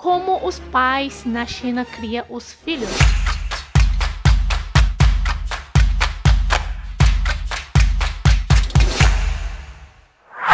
como os pais na China criam os filhos.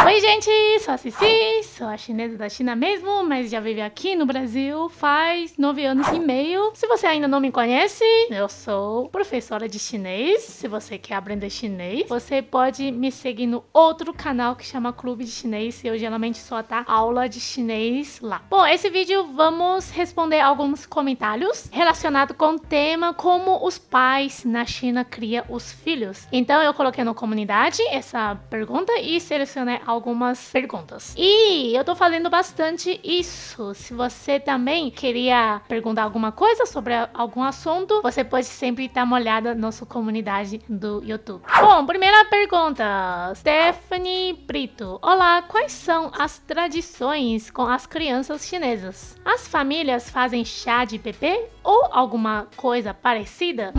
Oi gente, sou a Cici, sou a chinesa da China mesmo, mas já vivo aqui no Brasil faz 9 anos e meio. Se você ainda não me conhece, eu sou professora de chinês. Se você quer aprender chinês, você pode me seguir no outro canal que chama Clube de Chinês. Eu geralmente só dou aula de chinês lá. Bom, esse vídeo vamos responder alguns comentários relacionados com o tema como os pais na China criam os filhos. Então eu coloquei na comunidade essa pergunta e selecionei algumas perguntas. E eu tô fazendo bastante isso. Se você também queria perguntar alguma coisa sobre algum assunto, você pode sempre dar uma olhada na nossa comunidade do YouTube. Bom, primeira pergunta. Stephanie Brito. Olá, quais são as tradições com as crianças chinesas? As famílias fazem chá de bebê ou alguma coisa parecida?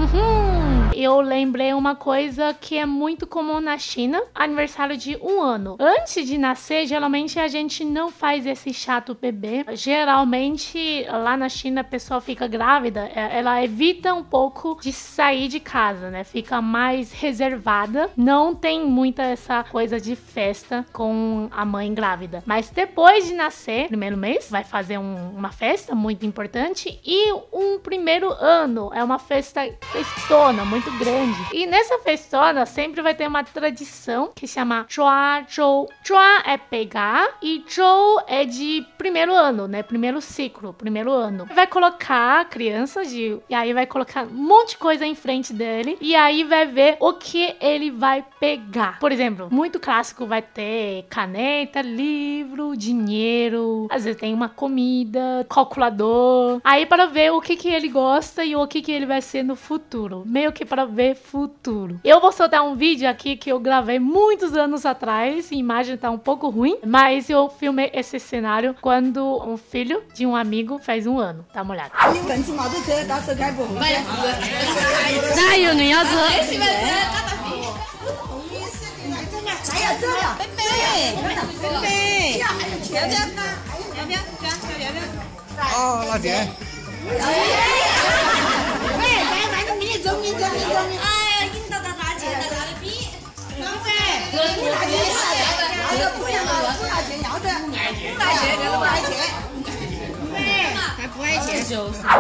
Eu lembrei uma coisa que é muito comum na China, aniversário de 1 ano. Antes de nascer, geralmente a gente não faz esse chá do bebê. Geralmente, lá na China, a pessoa fica grávida, ela evita um pouco de sair de casa, né? Fica mais reservada. Não tem muita essa coisa de festa com a mãe grávida. Mas depois de nascer, primeiro mês, vai fazer uma festa muito importante. E um primeiro ano é uma festona, muito grande. E nessa festona sempre vai ter uma tradição que chama Zhua Zhou. Zhua é pegar e Zhou é de primeiro ano, né? Primeiro ciclo, primeiro ano. Vai colocar a criança e aí vai colocar um monte de coisa em frente dele e aí vai ver o que ele vai pegar. Por exemplo, muito clássico vai ter caneta, livro, dinheiro, às vezes tem uma comida, calculador. Aí para ver o que ele gosta e o que ele vai ser no futuro. Meio que para ver futuro. Eu vou soltar um vídeo aqui que eu gravei muitos anos atrás. A imagem tá um pouco ruim, mas eu filmei esse cenário quando um filho de um amigo faz 1 ano. Dá uma olhada.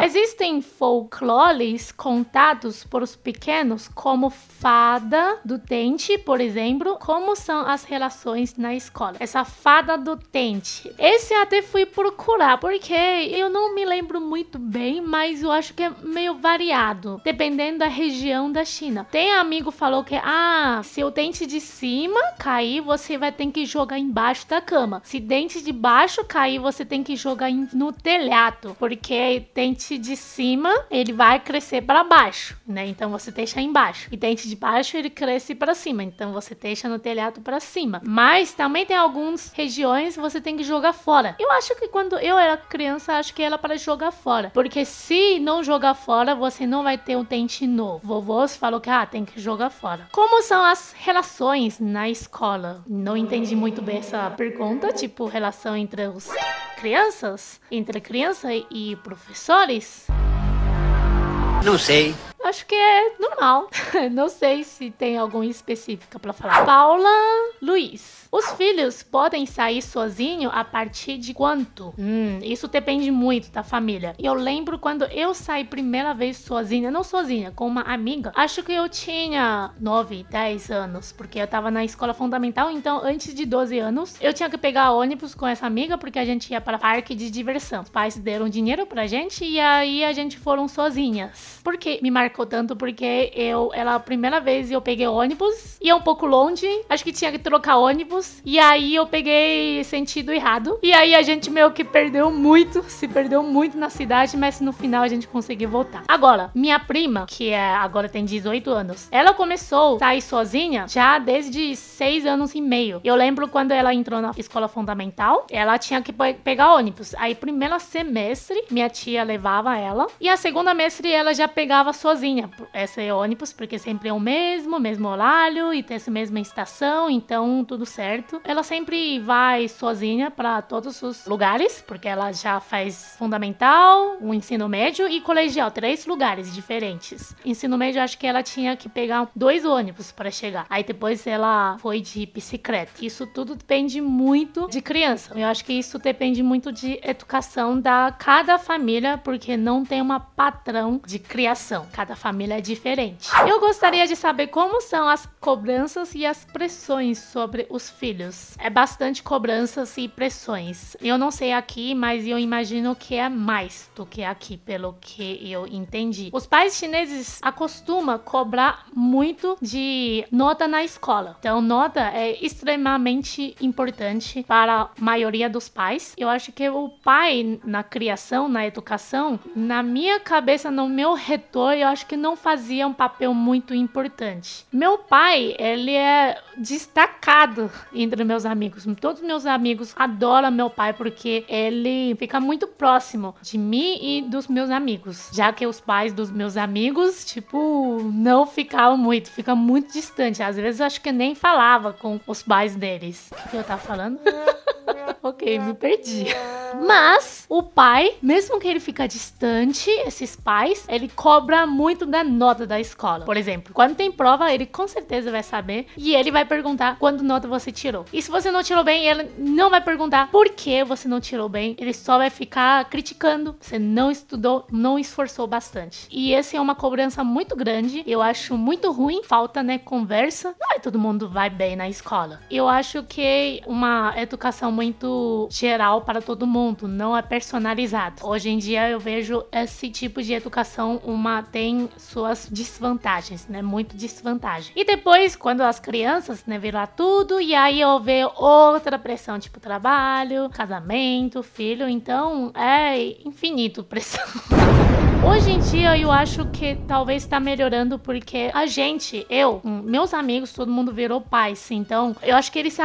Existem folclores contados por os pequenos como fada do dente, por exemplo. Como são as relações na escola? Essa fada do dente. Esse até fui procurar, porque eu não me lembro muito bem, mas eu acho que é meio variado, dependendo da região da China. Tem amigo que falou que, se o dente de cima cair, você vai ter que jogar embaixo da cama. Se dente de baixo cair, você tem que jogar no telhado, porque dente de cima, ele vai crescer para baixo, né? Então você deixa embaixo. E dente de baixo, ele cresce para cima. Então você deixa no telhado para cima. Mas também tem algumas regiões que você tem que jogar fora. Eu acho que quando eu era criança, acho que era para jogar fora. Porque se não jogar fora, você não vai ter um dente novo. Vovôs falou que, tem que jogar fora. Como são as relações na escola? Não entendi muito bem essa pergunta. Tipo, relação entre os crianças? Entre criança e professores? Não sei. Acho que é normal. Não sei se tem algum específico para falar. Paula Luiz. Os filhos podem sair sozinhos a partir de quanto? Isso depende muito da família. Eu lembro quando eu saí primeira vez sozinha, não sozinha, com uma amiga. Acho que eu tinha 9, 10 anos, porque eu tava na escola fundamental, então antes de 12 anos, eu tinha que pegar ônibus com essa amiga, porque a gente ia para parque de diversão. Os pais deram dinheiro pra gente e aí a gente foram sozinhas. Por que me marcou tanto? Porque ela a primeira vez eu peguei ônibus, ia um pouco longe, acho que tinha que trocar ônibus, e aí eu peguei sentido errado, e aí a gente meio que se perdeu muito na cidade, mas no final a gente conseguiu voltar. Agora, minha prima, que agora tem 18 anos, ela começou a sair sozinha já desde 6 anos e meio. Eu lembro quando ela entrou na escola fundamental, ela tinha que pegar ônibus. Aí, primeiro semestre, minha tia levava ela, e a segunda semestre ela já pegava sozinha esse ônibus, porque sempre é o mesmo horário e tem essa mesma estação, então tudo certo. certo. Ela sempre vai sozinha para todos os lugares, porque ela já faz fundamental, o ensino médio e colegial, 3 lugares diferentes. Ensino médio, acho que ela tinha que pegar 2 ônibus para chegar. Aí depois ela foi de bicicleta. Isso tudo depende muito de criança. Eu acho que isso depende muito de educação da cada família, porque não tem uma padrão de criação. Cada família é diferente. Eu gostaria de saber como são as cobranças e as pressões sobre os filhos. É bastante cobranças e pressões. Eu não sei aqui, mas eu imagino que é mais do que aqui, pelo que eu entendi. Os pais chineses acostumam cobrar muito de nota na escola. Então, nota é extremamente importante para a maioria dos pais. Eu acho que o pai, na criação, na educação, na minha cabeça, no meu retorno, eu acho que não fazia um papel muito importante. Meu pai, ele é destacado entre meus amigos. Todos meus amigos adoram meu pai porque ele fica muito próximo de mim e dos meus amigos. Já que os pais dos meus amigos, tipo, não ficam muito distante. Às vezes eu acho que nem falava com os pais deles. O que eu tava falando? Ok, me perdi. Mas o pai, mesmo que ele fica distante, esses pais, ele cobra muito da nota da escola. Por exemplo, quando tem prova, ele com certeza vai saber e ele vai perguntar quanto nota você tirou. E se você não tirou bem, ele não vai perguntar por que você não tirou bem. Ele só vai ficar criticando. Você não estudou, não esforçou bastante. E essa é uma cobrança muito grande. Eu acho muito ruim. Falta, né, conversa. Não é todo mundo vai bem na escola. Eu acho que uma educação muito geral para todo mundo, não é personalizado. Hoje em dia eu vejo esse tipo de educação tem suas desvantagens, né? Muito desvantagem. E depois, quando as crianças, né, viram tudo, e aí eu vejo outra pressão, tipo trabalho, casamento, filho, então é infinito pressão. Hoje em dia eu acho que talvez está melhorando porque a gente, meus amigos, todo mundo virou pais. Então eu acho que eles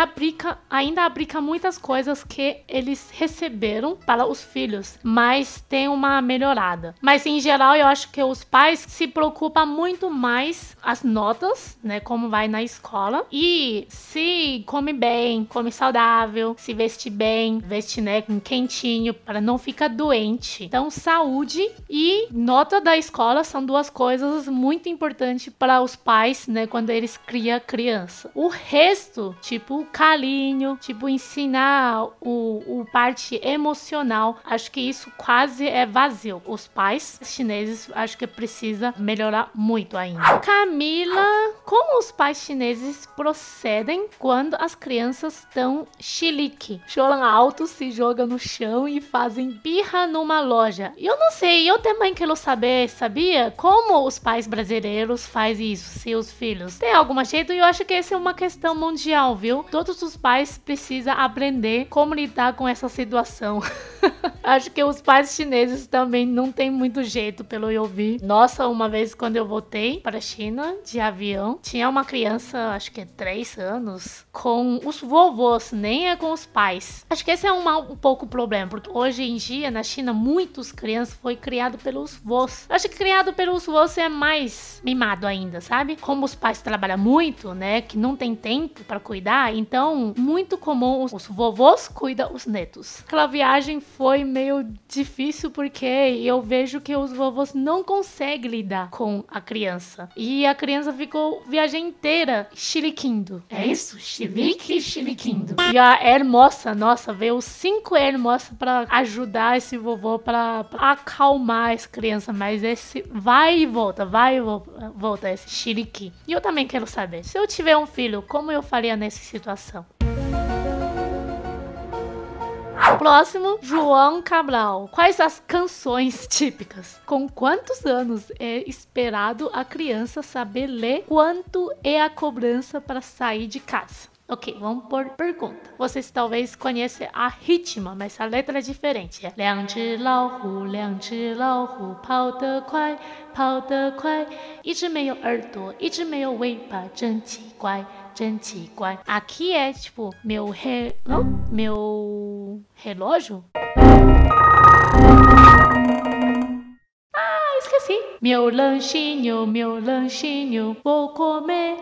ainda aplicam muitas coisas que eles receberam para os filhos, mas tem uma melhorada. Mas em geral eu acho que os pais se preocupam muito mais as notas, né, como vai na escola, e se come bem, come saudável, se veste bem, veste, né, quentinho para não ficar doente. Então saúde e nota da escola são 2 coisas muito importantes para os pais, né, quando eles criam criança. O resto, tipo carinho, tipo ensinar o parte emocional, acho que isso quase é vazio. Os pais chineses acho que precisa melhorar muito ainda. Camila, como os pais chineses procedem quando as crianças estão chilique? Choram alto, se jogam no chão e fazem birra numa loja. Eu não sei, eu também quero saber, sabia? Como os pais brasileiros fazem isso, seus filhos? Tem algum jeito? E eu acho que essa é uma questão mundial, viu? Todos os pais precisam aprender como lidar com essa situação. Acho que os pais chineses também não tem muito jeito, pelo eu vi. Nossa, uma vez quando eu voltei para a China de avião, tinha uma criança, acho que 3 anos, com os vovôs, nem é com os pais. Acho que esse é um pouco o problema, porque hoje em dia na China muitas crianças foi criado pelos vós. Acho que criado pelos vós é mais mimado ainda, sabe? Como os pais trabalham muito, né, que não tem tempo para cuidar, então muito comum os vovôs cuidam os netos. Aquela viagem foi meio difícil porque eu vejo que os vovôs não conseguem lidar com a criança. E a criança ficou a viagem inteira chiliquindo. É isso? Chiliquindo. E a hermosa, nossa, veio 5 hermosas para ajudar esse vovô para acalmar essa criança. Mas esse vai e volta esse chiliqui. E eu também quero saber, se eu tiver um filho, como eu faria nessa situação? Próximo, João Cabral. Quais as canções típicas? Com quantos anos é esperado a criança saber ler? Quanto é a cobrança para sair de casa? Ok, vamos por pergunta. Vocês talvez conheçam a ritmo, mas a letra é diferente. É 2只老虎跑得快跑得快一只没有耳朵一只没有尾巴真奇怪真奇怪. Aqui é tipo meu relógio? Esqueci. Meu lanchinho, vou comer.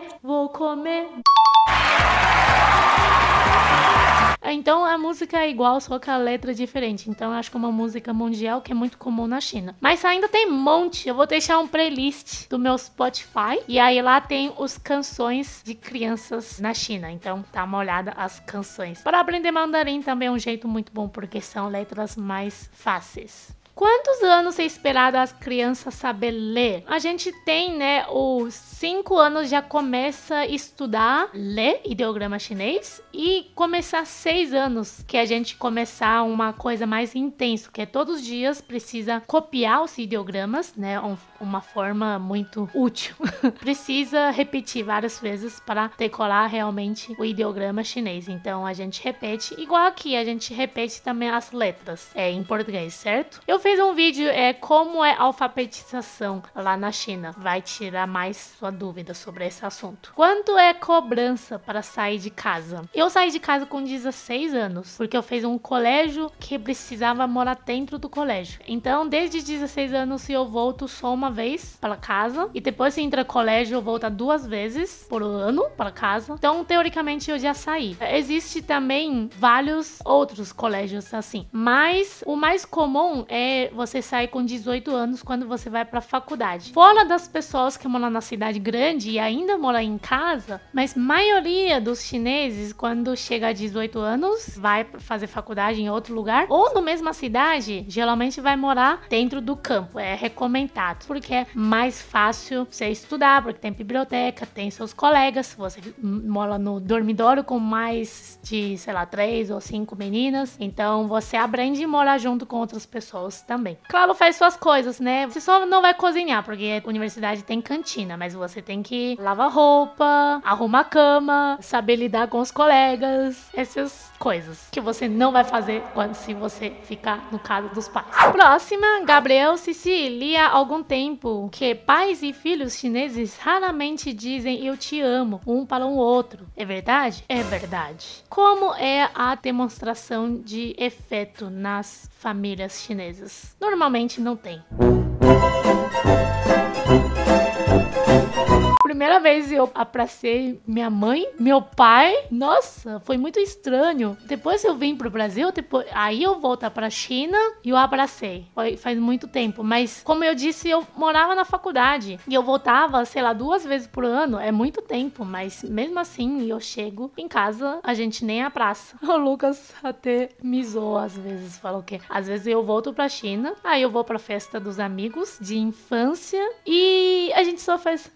Então a música é igual, só que a letra é diferente. Então eu acho que é uma música mundial que é muito comum na China. Mas ainda tem um monte. Eu vou deixar um playlist do meu Spotify. E aí lá tem os canções de crianças na China. Então dá uma olhada as canções. Para aprender mandarim também é um jeito muito bom, porque são letras mais fáceis. Quantos anos é esperado as crianças saber ler? A gente tem, né, os 5 anos já começa a estudar, ler ideograma chinês e começar 6 anos, que a gente começar uma coisa mais intensa, que é todos os dias precisa copiar os ideogramas, né, uma forma muito útil. Precisa repetir várias vezes para decorar realmente o ideograma chinês. Então a gente repete, igual aqui, a gente repete também as letras em português, certo? Eu fiz um vídeo como é a alfabetização lá na China. Vai tirar mais sua dúvida sobre esse assunto. Quanto é cobrança para sair de casa? Eu saí de casa com 16 anos, porque eu fiz um colégio que precisava morar dentro do colégio. Então, desde 16 anos eu volto só uma vez para casa, e depois se entra colégio eu volto 2 vezes por ano para casa. Então, teoricamente eu já saí. Existe também vários outros colégios assim, mas o mais comum é você sair com 18 anos quando você vai para a faculdade. Fora das pessoas que moram na cidade grande e ainda moram em casa, mas maioria dos chineses, quando chega a 18 anos, vai fazer faculdade em outro lugar, ou na mesma cidade, geralmente vai morar dentro do campo. É recomendado, porque é mais fácil você estudar, porque tem biblioteca, tem seus colegas, você mora no dormitório com mais de, sei lá, 3 ou 5 meninas, então você aprende a morar junto com outras pessoas também. Claro, faz suas coisas, né? Você só não vai cozinhar, porque a universidade tem cantina, mas você tem que lavar roupa, arrumar a cama, saber lidar com os colegas, essas coisas que você não vai fazer se você ficar no casa dos pais. Próxima, Gabriel Cici, li há algum tempo que pais e filhos chineses raramente dizem eu te amo um para o outro. É verdade? É verdade. Como é a demonstração de afeto nas famílias chinesas? Normalmente não tem. Primeira vez eu abracei minha mãe, meu pai, nossa, foi muito estranho. Depois eu vim pro Brasil, aí eu volto pra China e eu abracei. Faz muito tempo, mas como eu disse, eu morava na faculdade e eu voltava, sei lá, 2 vezes por ano. É muito tempo, mas mesmo assim eu chego em casa, a gente nem abraça. O Lucas até me zoa às vezes, fala o quê? Às vezes eu volto pra China, aí eu vou pra festa dos amigos de infância e a gente só faz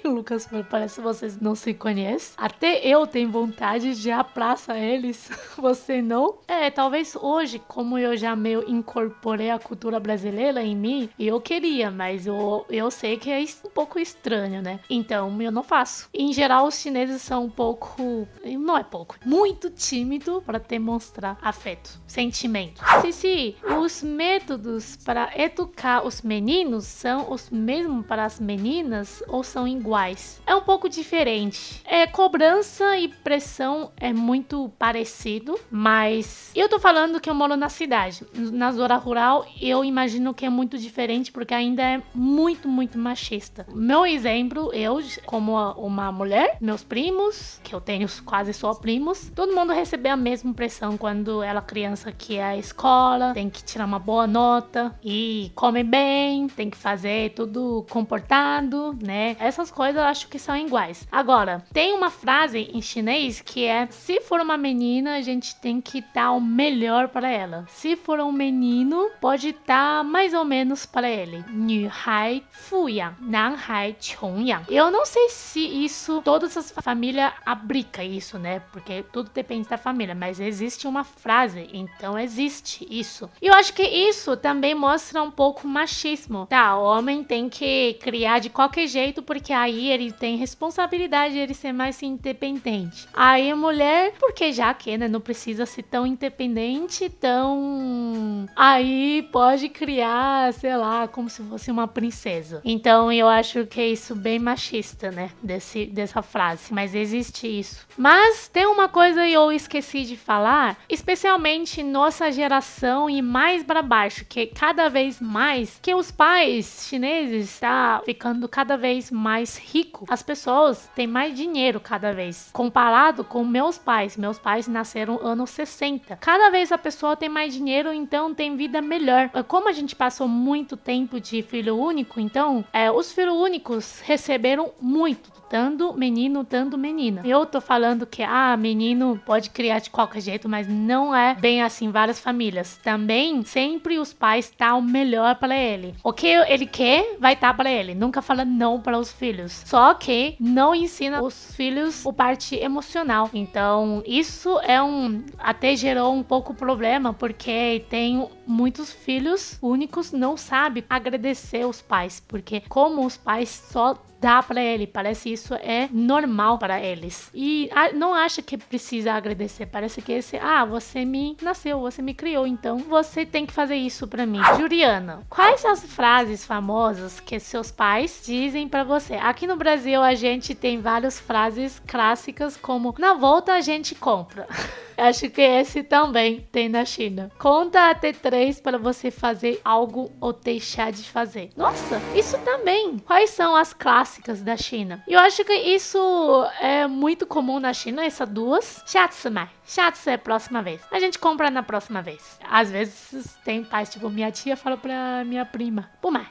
Lucas, parece que vocês não se conhecem. Até eu tenho vontade de abraçar eles. Você não? Talvez hoje, como eu já meio incorporei a cultura brasileira em mim, eu queria, mas eu sei que é um pouco estranho, né? Então, eu não faço. Em geral, os chineses são um pouco... Não é pouco. Muito tímido para demonstrar afeto, sentimento. Cici, os métodos para educar os meninos são os mesmos para as meninas ou são iguais? É um pouco diferente. Cobrança e pressão é muito parecido, mas eu tô falando que eu moro na cidade. Na zona rural, eu imagino que é muito diferente, porque ainda é muito, muito machista. Meu exemplo, eu como uma mulher, meus primos, que eu tenho quase só primos, todo mundo recebe a mesma pressão quando ela é criança, que é a escola, tem que tirar uma boa nota e come bem, tem que fazer tudo comportado, né? Essas coisas eu acho que são iguais. Agora, tem uma frase em chinês que é: se for uma menina, a gente tem que dar o melhor para ela. Se for um menino, pode dar mais ou menos para ele. 女孩富养，男孩穷养. Eu não sei se isso, todas as famílias abricam isso, né? Porque tudo depende da família, mas existe uma frase, então existe isso. E eu acho que isso também mostra um pouco machismo. Tá, o homem tem que criar de qualquer jeito, porque aí ele tem responsabilidade de ele ser mais independente. Aí a mulher, porque já que, né, não precisa ser tão independente, aí pode criar, sei lá, como se fosse uma princesa. Então eu acho que é isso bem machista, né, dessa frase, mas existe isso. Mas tem uma coisa que eu esqueci de falar, especialmente nossa geração e mais para baixo, que cada vez mais que os pais chineses tá ficando cada vez mais rico, as pessoas têm mais dinheiro cada vez. Comparado com meus pais nasceram anos 60. Cada vez a pessoa tem mais dinheiro, então tem vida melhor. Como a gente passou muito tempo de filho único, então os filhos únicos receberam muito, tanto menino, tanto menina. Eu tô falando que menino pode criar de qualquer jeito, mas não é bem assim várias famílias. Também sempre os pais dão o melhor para ele. O que ele quer vai estar para ele. Nunca fala não para os filhos. Só que não ensina os filhos a parte emocional. Então isso até gerou um pouco problema, porque tem muitos filhos únicos não sabem agradecer os pais, porque como os pais só dá pra ele, parece isso é normal para eles. E não acha que precisa agradecer, parece que você me nasceu, você me criou, então você tem que fazer isso pra mim. Juliana, quais as frases famosas que seus pais dizem pra você? Aqui no Brasil a gente tem várias frases clássicas, como na volta a gente compra. Acho que esse também tem na China. Conta até 3 para você fazer algo ou deixar de fazer. Nossa, isso também. Quais são as clássicas da China? Eu acho que isso é muito comum na China, essas duas. 下次买. 下次é próxima vez. A gente compra na próxima vez. Às vezes tem pais, tipo, minha tia fala pra minha prima: Pumar,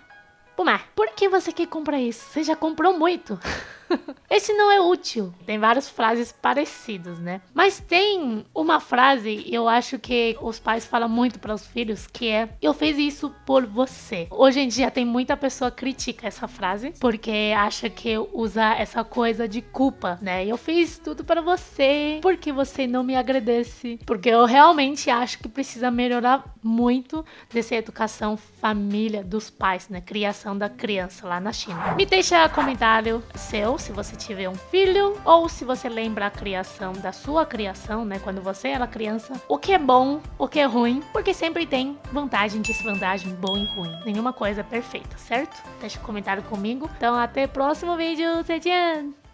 por que você quer comprar isso? Você já comprou muito. Esse não é útil. Tem várias frases parecidas, né? Mas tem uma frase, eu acho que os pais falam muito para os filhos, que é: eu fiz isso por você. Hoje em dia tem muita pessoa que critica essa frase, porque acha que usa essa coisa de culpa, né? Eu fiz tudo para você, porque você não me agradece. Porque eu realmente acho que precisa melhorar muito dessa educação família dos pais, né? Criação da criança lá na China. Me deixa comentário seu, se você tiver um filho, ou se você lembra a criação da sua criação, né? Quando você era criança, o que é bom, o que é ruim, porque sempre tem vantagem, desvantagem, bom e ruim. Nenhuma coisa é perfeita, certo? Deixa um comentário comigo. Então até o próximo vídeo, 再见!